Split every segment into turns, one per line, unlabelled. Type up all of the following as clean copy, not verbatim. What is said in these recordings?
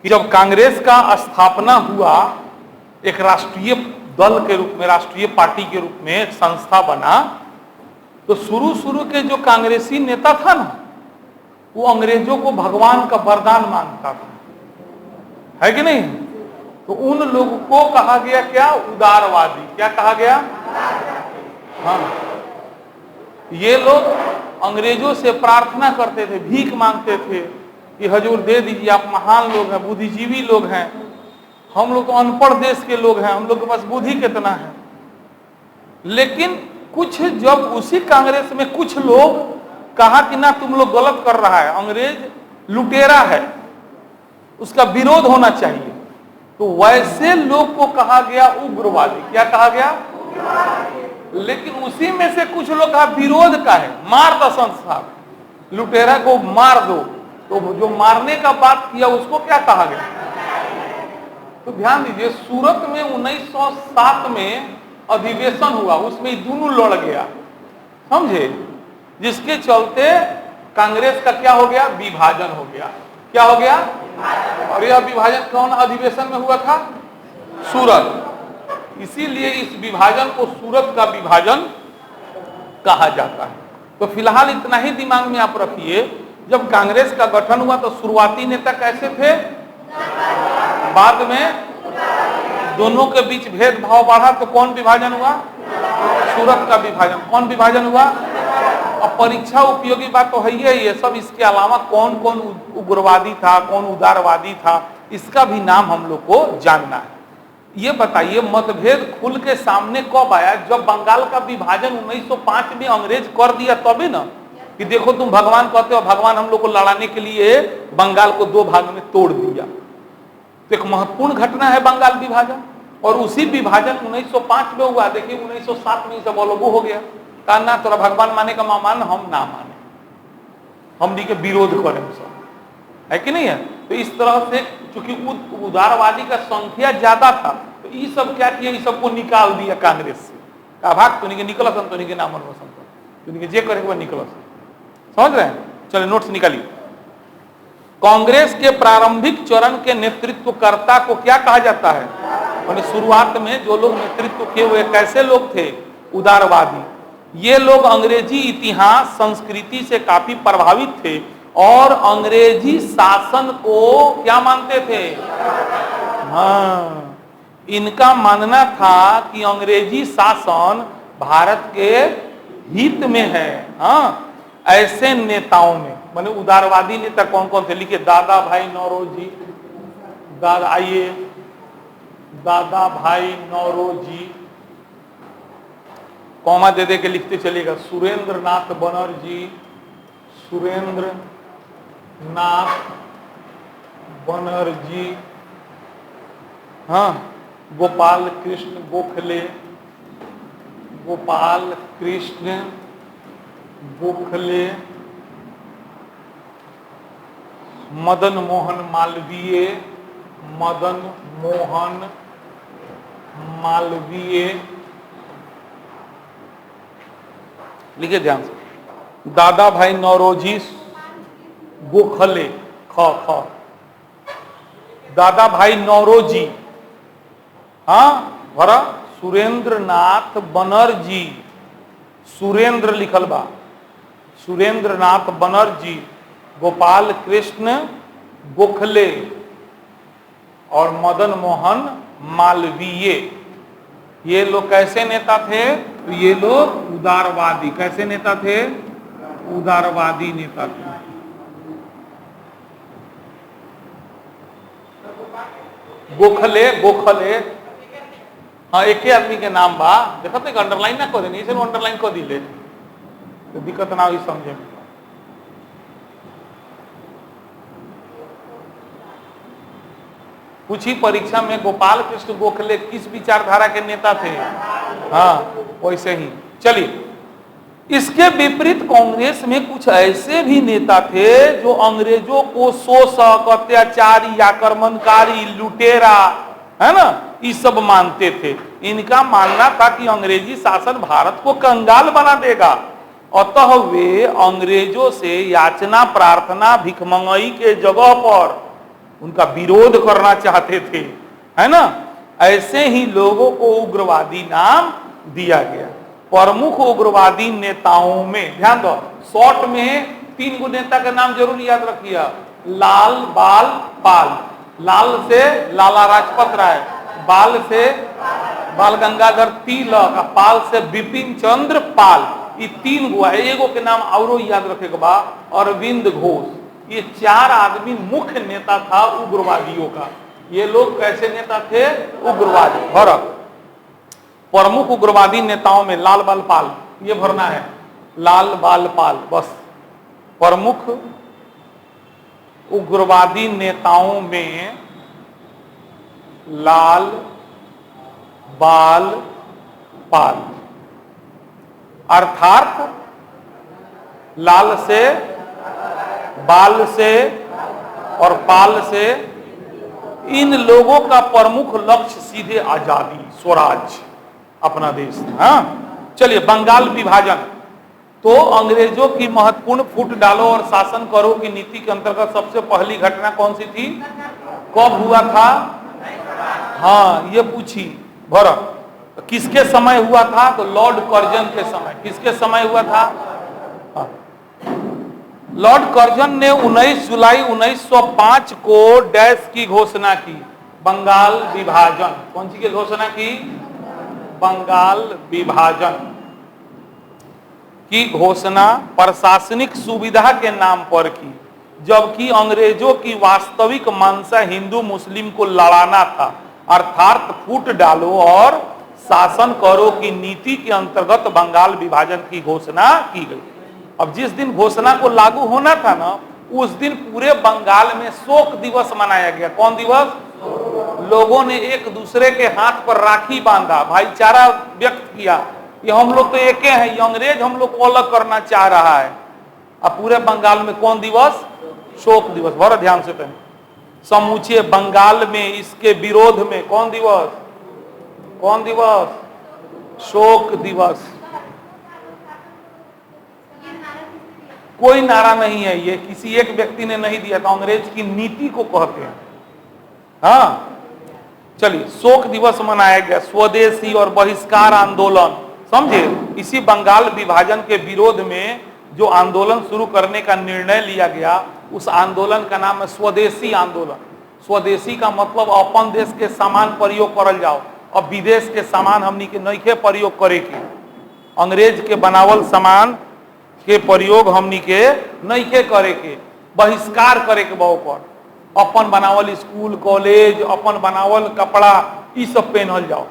कि जब कांग्रेस का स्थापना हुआ एक राष्ट्रीय दल के रूप में, राष्ट्रीय पार्टी के रूप में एक संस्था बना, तो शुरू के जो कांग्रेसी नेता था ना, वो अंग्रेजों को भगवान का वरदान मानता था, है कि नहीं? तो उन लोगों को कहा गया क्या? उदारवादी। क्या कहा गया? हाँ, ये लोग अंग्रेजों से प्रार्थना करते थे, भीख मांगते थे कि हजूर दे दीजिए, आप महान लोग हैं, बुद्धिजीवी लोग हैं, हम लोग तो अनपढ़ देश के लोग हैं, हम लोग के पास बुद्धि कितना है। लेकिन कुछ जब उसी कांग्रेस में कुछ लोग कहा कि ना, तुम लोग गलत कर रहा है, अंग्रेज लुटेरा है, उसका विरोध होना चाहिए, तो वैसे लोग को कहा गया उग्रवादी। क्या कहा गया? लेकिन उसी में से कुछ लोग कहा विरोध का है, मार दो संस्था, लुटेरा को मार दो, तो जो मारने का बात किया उसको क्या कहा गया? तो ध्यान दीजिए, सूरत में 1907 में अधिवेशन हुआ, उसमें दोनों लड़ गया, समझे, जिसके चलते कांग्रेस का क्या हो गया? विभाजन हो गया। क्या हो गया? और यह विभाजन कौन अधिवेशन में हुआ था? सूरत। इसीलिए इस विभाजन को सूरत का विभाजन कहा जाता है। तो फिलहाल इतना ही दिमाग में आप रखिए, जब कांग्रेस का गठन हुआ तो शुरुआती नेता कैसे थे, बाद में दोनों के बीच भेदभाव बढ़ा तो कौन विभाजन हुआ? सूरत का विभाजन। कौन विभाजन हुआ? अब परीक्षा उपयोगी बात तो है ही है सब, इसके अलावा कौन कौन उग्रवादी था, कौन उदारवादी था, इसका भी नाम हम लोग को जानना है। ये बताइए, मतभेद खुल के सामने कब आया? जब बंगाल का विभाजन 1905 में अंग्रेज कर दिया तभी ना, कि देखो तुम भगवान कहते हो, भगवान हम लोग को लड़ाने के लिए बंगाल को दो भाग में तोड़ दिया। तो एक महत्वपूर्ण घटना है बंगाल विभाजन, और उसी विभाजन 1905 में हुआ। देखिए 1907 में सब अलग हो गया, कहा ना तोरा भगवान माने का मान, हम ना माने, हम के विरोध करें, सब है कि नहीं है। तो इस तरह से चूंकि उदारवादी का संख्या ज्यादा था, तो ये सब क्या किया, ये सबको निकाल दिया कांग्रेस से, कहा भाग, तुनी के निकल सन, तुनी के नाम तुनी के जे करे निकल। समझ रहे हैं? चले नोट्स निकालिए। कांग्रेस के प्रारंभिक चरण के नेतृत्वकर्ता को क्या कहा जाता है? मैंने शुरुआत में जो लोग नेतृत्व किए हुए कैसे लोग थे? उदारवादी। ये लोग अंग्रेजी इतिहास संस्कृति से काफी प्रभावित थे और अंग्रेजी शासन को क्या मानते थे? हाँ, इनका मानना था कि अंग्रेजी शासन भारत के हित में है। हाँ, ऐसे नेताओं में माने उदारवादी नेता कौन कौन थे? लिखिए, दादा भाई नौरोजी, आइए, दादा भाई नौरोजी, कॉमा दे दे के लिखते चलिएगा, सुरेंद्र नाथ बनर्जी, सुरेंद्र नाथ बनर्जी, हाँ, गोपाल कृष्ण गोखले, गोपाल कृष्ण गोखले, मदन मोहन मालवीय, मदन मोहन मालवीय, लिखिए ध्यान से, दादा भाई नौरोजी गोखले, ख दादा भाई नौरोजी, हाँ भरा, सुरेंद्र नाथ बनर्जी, सुरेंद्र लिखल बा, सुरेंद्र नाथ बनर्जी, गोपाल कृष्ण गोखले और मदन मोहन मालवीय। ये लोग कैसे नेता थे? तो ये लोग उदारवादी, कैसे नेता थे? उदारवादी नेता थे। गोखले, गोखले, हाँ, एक ही आदमी के नाम बा, देखते अंडरलाइन ना कर देनी, इसे अंडरलाइन कर दिले तो दिक्कत ना हुई समझे। कुछ ही परीक्षा में गोपाल कृष्ण गोखले किस विचारधारा के नेता थे? हाँ, वैसे ही। चलिए, इसके विपरीत कांग्रेस में कुछ ऐसे भी नेता थे जो अंग्रेजों को शोषक, अत्याचारी, आक्रमणकारी, लुटेरा, है ना, ये सब मानते थे। इनका मानना था कि अंग्रेजी शासन भारत को कंगाल बना देगा, अतः वे अंग्रेजों से याचना, प्रार्थना, भिखमंगई के जगह पर उनका विरोध करना चाहते थे, है ना। ऐसे ही लोगों को उग्रवादी नाम दिया गया। प्रमुख उग्रवादी नेताओं में ध्यान दो, शॉर्ट में 3 गो नेता का नाम जरूर याद रखिए। लाल बाल पाल, लाल से लाला लाजपत राय, बाल से बाल गंगाधर तिलक, पाल से बिपिन चंद्र पाल। ये 3 गो है। एगो के नाम और याद रखेगा बा, अरविंद घोष। ये 4 आदमी मुख्य नेता था उग्रवादियों का। ये लोग कैसे नेता थे? उग्रवादी। भरत प्रमुख उग्रवादी नेताओं में लाल बाल पाल, ये भरना है, लाल बाल पाल बस। प्रमुख उग्रवादी नेताओं में लाल बाल पाल, अर्थात लाल से, बाल से और पाल से इन लोगों का प्रमुख लक्ष्य सीधे आजादी, स्वराज, अपना देश। हाँ, चलिए बंगाल विभाजन। तो अंग्रेजों की महत्वपूर्ण फूट डालो और शासन करो की नीति के अंतर्गत सबसे पहली घटना कौन सी थी? कब हुआ था? हाँ, ये पूछी भरत। किसके समय हुआ था? तो लॉर्ड कर्जन के समय। किसके समय हुआ था? हाँ। लॉर्ड कर्जन ने 19 जुलाई 1905 को डैश की घोषणा की, बंगाल विभाजन। कौन सी की घोषणा की? बंगाल विभाजन की घोषणा प्रशासनिक सुविधा के नाम पर की, जबकि अंग्रेजों की वास्तविक मंशा हिंदू मुस्लिम को लड़ाना था, अर्थात फूट डालो और शासन करो की नीति के अंतर्गत बंगाल विभाजन की घोषणा की गई। अब जिस दिन घोषणा को लागू होना था ना, उस दिन पूरे बंगाल में शोक दिवस मनाया गया। कौन दिवस? लोगों ने एक दूसरे के हाथ पर राखी बांधा, भाईचारा व्यक्त किया, ये हम लोग तो एक हैं, ये अंग्रेज हम लोग को अलग करना चाह रहा है। अब पूरे बंगाल में कौन दिवस? शोक दिवस। बड़ा ध्यान से कहें, समूचे बंगाल में इसके विरोध में कौन दिवस? कौन दिवस? शोक दिवस। कोई नारा नहीं है, ये किसी एक व्यक्ति ने नहीं दिया था, अंग्रेज की नीति को कहते हैं। हाँ, चलिए शोक दिवस मनाया गया। स्वदेशी और बहिष्कार आंदोलन, समझे, इसी बंगाल विभाजन के विरोध में जो आंदोलन शुरू करने का निर्णय लिया गया, उस आंदोलन का नाम है स्वदेशी आंदोलन। स्वदेशी का मतलब अपन देश के सामान प्रयोग करल जाओ, अब विदेश के सामान हमनी के नइखे प्रयोग करे के, अंग्रेज के बनावल सामान के प्रयोग हमनी के नइखे करे के, बहिष्कार करे के बहु पर, अपन बनावल स्कूल कॉलेज, अपन बनावल कपड़ा, ये सब पहनल जाओ,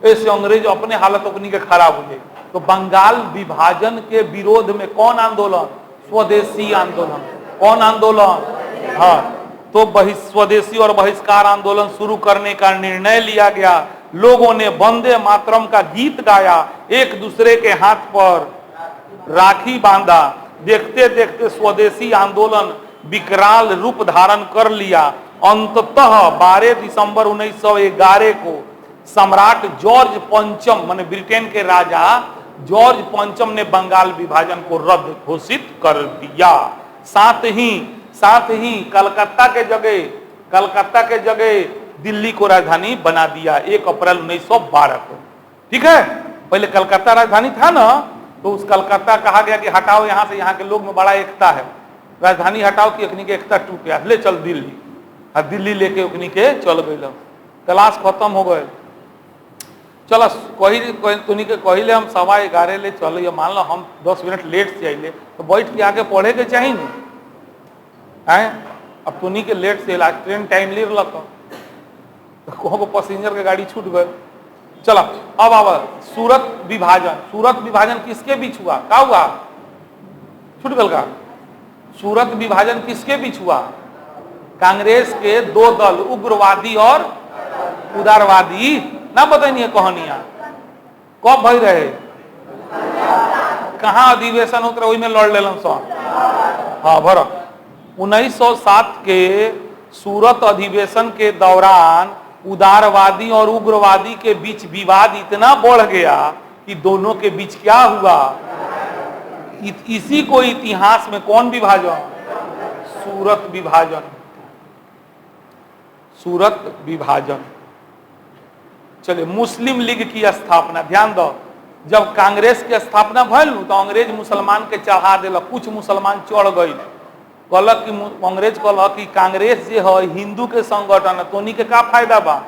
ऐसे अंग्रेज अपने हालत अपनी के खराब हो जाए। तो बंगाल विभाजन के विरोध में कौन आंदोलन? स्वदेशी आंदोलन। कौन आंदोलन? हाँ, तो स्वदेशी और बहिष्कार आंदोलन शुरू करने का निर्णय लिया गया। लोगों ने वंदे मातरम का गीत गाया, एक दूसरे के हाथ पर राखी बांधा। देखते देखते स्वदेशी आंदोलन विकराल रूप धारण कर लिया। अंततः 12 दिसंबर 1911 को सम्राट जॉर्ज पंचम, माने ब्रिटेन के राजा जॉर्ज पंचम ने बंगाल विभाजन को रद्द घोषित कर दिया। साथ ही कलकत्ता के जगह दिल्ली को राजधानी बना दिया 1 अप्रैल 1912 को। ठीक है, पहले कलकत्ता राजधानी था ना, तो उस कलकत्ता कहा गया कि हटाओ यहाँ से, यहाँ के लोग में बड़ा एकता है, राजधानी हटाओ कि अखनी के एकता टूट गया, ले चल दिल्ली। दिल्ली लेके अखनी के चल गई, क्लास खत्म हो गए। चलो तुनी के कहिले हम 11:15 ले चलो, मान लो हम 10 मिनट लेट से आइले, तो बैठ के आगे पढ़े के चाहिए नहीं है। अब तुनी के लेट से ट्रेन टाइम ले लग, तो को पैसेंजर के गाड़ी छूट गए। चलो अब आवा सूरत विभाजन। सूरत विभाजन किसके बीच हुआ? क्या हुआ? छूट गल का? सूरत विभाजन किसके बीच हुआ? कांग्रेस के 2 दल, उग्रवादी और उदारवादी, ना बताइए कहानियां। कब भई रहे? कहाँ अधिवेशन होता रहे, में लड़ लेलन सब। हाँ भर 1907 के सूरत अधिवेशन के दौरान उदारवादी और उग्रवादी के बीच विवाद इतना बढ़ गया कि दोनों के बीच क्या हुआ? इसी को इतिहास में कौन विभाजन? सूरत विभाजन। सूरत विभाजन। चलिए, मुस्लिम लीग की स्थापना, ध्यान दो, जब कांग्रेस की स्थापना भइल तो अंग्रेज मुसलमान के चढ़ा दिलक, कुछ मुसलमान चढ़ गई, कहलक कि अंग्रेज कहलक कि कांग्रेस जे है हिंदू के संगठन है, तोनी के का फायदा बा,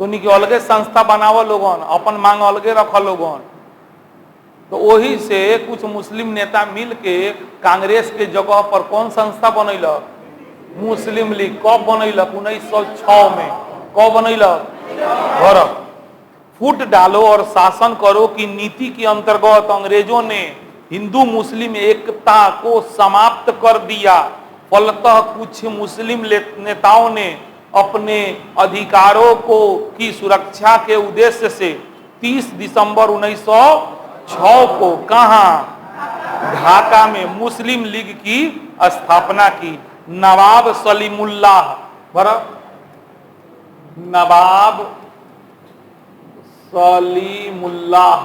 तोनी के अलगे संस्था बनाव लोगन, अपन मांग अलगे रख लोगन। तो वही से कुछ मुस्लिम नेता मिल के कांग्रेस के जगह पर कौन संस्था बनैलक, मुस्लिम लीग। कब बनैलक, 1906 में। कब बनैलक, फूट डालो और शासन करो की नीति के अंतर्गत अंग्रेजों ने हिंदू मुस्लिम एकता को समाप्त कर दिया। फलतः कुछ मुस्लिम नेताओं ने अपने अधिकारों को की सुरक्षा के उद्देश्य से 30 दिसंबर 1906 को कहाँ, ढाका में मुस्लिम लीग की स्थापना की। नवाब सलीमुल्लाह, नवाब सलीमुल्लाह,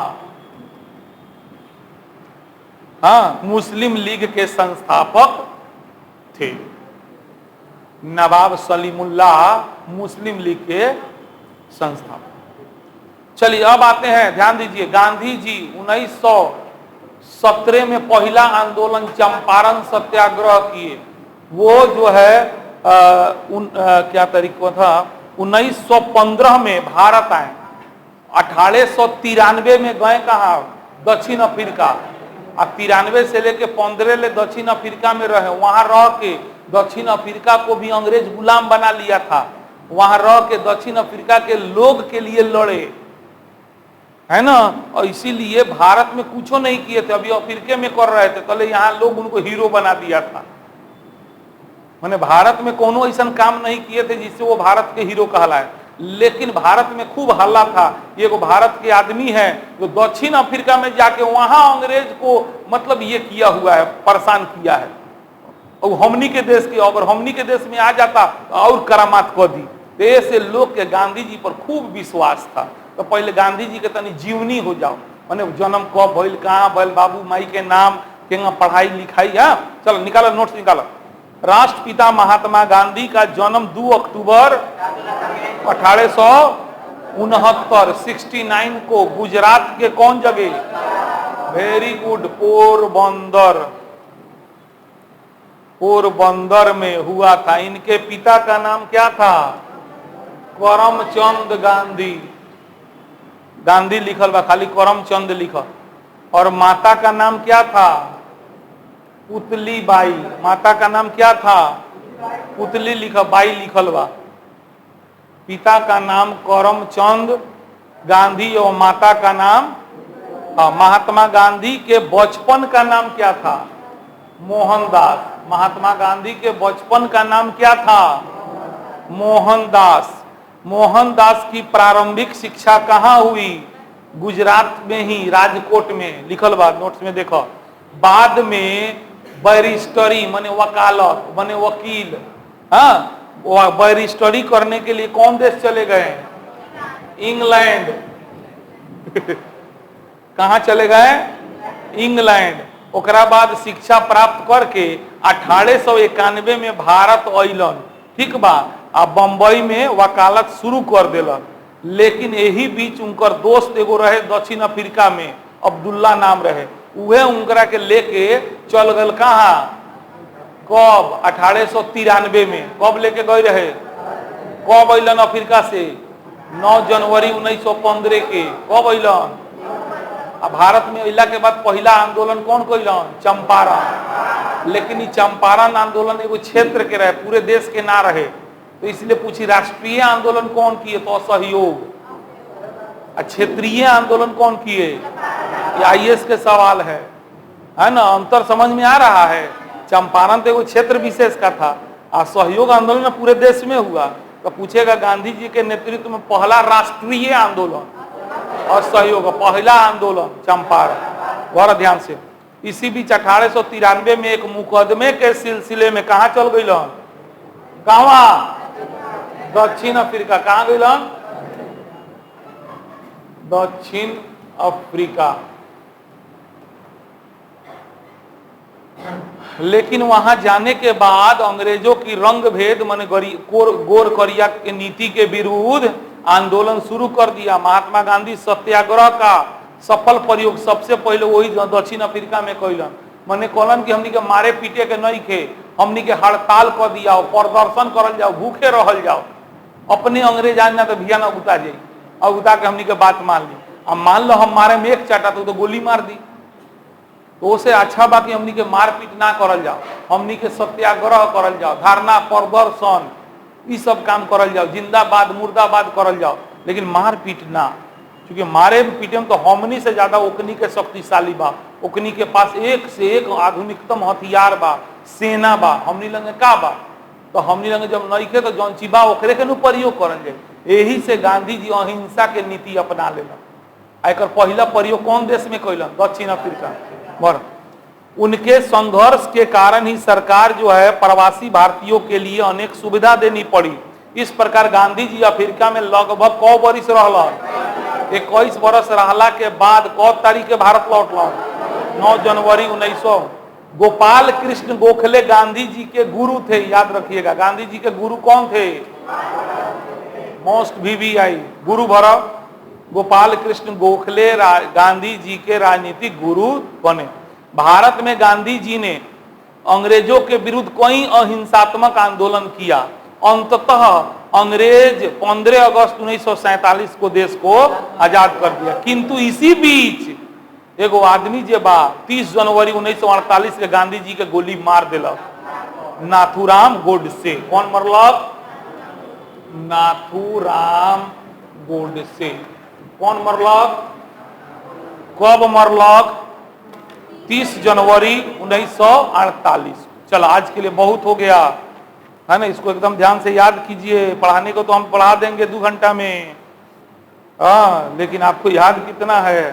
हाँ, मुस्लिम लीग के संस्थापक थे। नवाब सलीमुल्लाह मुस्लिम लीग के संस्थापक। चलिए अब आते हैं, ध्यान दीजिए, गांधी जी 1917 में पहला आंदोलन चंपारण सत्याग्रह किए। वो जो है क्या तारीख को था, 1915 में भारत आए। 1893 में गए कहा, दक्षिण अफ्रीका। अब 93 से लेके 15 ले दक्षिण अफ्रीका में रहे। वहां रह के दक्षिण अफ्रीका को भी अंग्रेज गुलाम बना लिया था। वहां रह के दक्षिण अफ्रीका के लोग के लिए लड़े, है ना। और इसीलिए भारत में कुछ नहीं किए थे, अभी अफ्रीका में कर रहे थे, पहले यहाँ लोग उनको हीरो बना दिया था। मैंने भारत में कोनो ऐसा काम नहीं किए थे जिससे वो भारत के हीरो कहलाए। लेकिन भारत में खूब हल्ला था, ये को भारत के आदमी है जो दक्षिण अफ्रीका में जाके वहां अंग्रेज को मतलब ये किया हुआ है, परेशान किया है। और हमनी के देश के, अगर हमनी के देश में आ जाता तो और करामात कर दी। तो ऐसे लोग के गांधी जी पर खूब विश्वास था। तो पहले गांधी जी के तनी जीवनी हो जाओ, मैंने जन्म कब भइल, कहाँ भइल, बाबू माई के नाम, केंगा पढ़ाई लिखाई। हाँ चलो निकालो, नोट्स निकालो। राष्ट्रपिता महात्मा गांधी का जन्म 2 अक्टूबर 1869 69 को गुजरात के कौन जगह, वेरी गुड, पोरबंदर, पोरबंदर में हुआ था। इनके पिता का नाम क्या था, करमचंद गांधी। गांधी लिखल बा, खाली करमचंद लिखल। और माता का नाम क्या था, पुतली बाई। माता का नाम क्या था, पुतली लिखल, बाई लिखल बा। पिता का नाम करमचंद गांधी और माता का नाम, महात्मा गांधी के बचपन का नाम क्या था, मोहनदास। महात्मा गांधी के बचपन का नाम क्या था, मोहनदास। मोहनदास की प्रारंभिक शिक्षा कहाँ हुई, गुजरात में ही, राजकोट में, लिखल बा, नोट्स में देखो। बाद में बैरिस्टरी माने वकालत, माने वकील, हाँ, बैरिस्टरी करने के लिए कौन देश चले गए, इंग्लैंड। कहाँ चले गए, इंग्लैंड। ओकरा बाद शिक्षा प्राप्त करके 1891 में भारत अइलन, ठीक बा। आ बम्बई में वकालत शुरू कर दिलन। लेकिन यही बीच उनकर दोस्त एगो रहे दक्षिण अफ्रीका में, अब्दुल्ला नाम रहे, उहे उनकरा के लेके चल गल कहाँ, कब, 1893 में। कब लेके गए रहे, कब अइलन अफ्रीका से, 9 जनवरी 1915 के। कब अइलन, भारत में अइला के बाद पहला आंदोलन कौन कइलन, चंपारण। लेकिन ये चंपारण आंदोलन एगो क्षेत्र के रहे, पूरे देश के ना रहे। तो इसलिए पूछी राष्ट्रीय आंदोलन कौन किए, तो असहयोग। क्षेत्रीय आंदोलन कौन किए, ये आईएएस के सवाल है ना। अंतर समझ में आ रहा है। चंपारण तो एगो क्षेत्र विशेष का था, असहयोग आंदोलन पूरे देश में हुआ। तो पूछेगा गांधी जी के नेतृत्व में पहला राष्ट्रीय आंदोलन और सहयोग, पहला आंदोलन चंपारण। गौर ध्यान से। इसी बीच 1893 में एक मुकदमे के सिलसिले में कहाँ चल गई, कहाँ, दक्षिण अफ्रीका। कहाँ गई, दक्षिण अफ्रीका। लेकिन वहां जाने के बाद अंग्रेजों की रंग भेद माने गोर करिया के नीति के विरुद्ध आंदोलन शुरू कर दिया। महात्मा गांधी सत्याग्रह का सफल प्रयोग सबसे पहले वही दक्षिण अफ्रीका में कैलन। मैंने कहलन कि हमनी के मारे पीटे के नहीं खे, हमनी के हड़ताल कर दिया, प्रदर्शन करल जाओ, भूखे रहल जाओ। अपने अंग्रेज आज ना तो भिया ना उता जाई, और उता के हमनी के बात मान ली। अब मान लो हम मारे में एक चाटा तो गोली मार दी, तो उसे अच्छा बा कि हमनी के मारपीट ना करल जाओ, हमनी के सत्याग्रह करल जाओ, धरना प्रदर्शन ये सब काम करल जाओ, जिंदाबाद मुर्दाबाद करल जाओ, लेकिन मारपीट ना। क्योंकि मारे पीटे में तो हमनी से ज्यादा ओकनी के शक्तिशाली बा, ओकनी के पास एक से एक आधुनिकतम हथियार बा, सेना बा, हमनी लंगे का बा। तो हमनी लंगे जब नइखे तो जौन चीज बा ओकरे के नु प्रयोग करल जाए। यही से गांधी जी अहिंसा के नीति अपना लेलन। एकर पहला प्रयोग कौन देश में कैलन? दक्षिण अफ्रीका। बर उनके संघर्ष के कारण ही सरकार जो है प्रवासी भारतीयों के लिए अनेक सुविधा देनी पड़ी। इस प्रकार गांधी जी अफ्रीका में लगभग 100 वर्ष रहला। 21 वर्ष रहला के बाद कब तारीख के भारत लौटला? 9 जनवरी 1900। गोपाल कृष्ण गोखले गांधी जी के गुरु थे, याद रखिएगा। गांधी जी के गुरु कौन थे? मोस्ट VVI गुरु भरत गोपाल कृष्ण गोखले गांधी जी के राजनीतिक गुरु बने। भारत में गांधी जी ने अंग्रेजों के विरुद्ध कई अहिंसात्मक आंदोलन किया। अंततः अंग्रेज 15 अगस्त 1947 को देश को आजाद कर दिया। किंतु इसी बीच एगो आदमी जे बा 30 जनवरी 1948 के गांधी जी के गोली मार दिलक, नाथूराम गोडसे। कौन मरलक? नाथूराम गोडसे। कौन मरलक? कब मरलक? 30 जनवरी 1948। चलो आज के लिए बहुत हो गया है ना, इसको एकदम ध्यान से याद कीजिए। पढ़ाने को तो हम पढ़ा देंगे 2 घंटा में, हाँ, लेकिन आपको याद कितना है?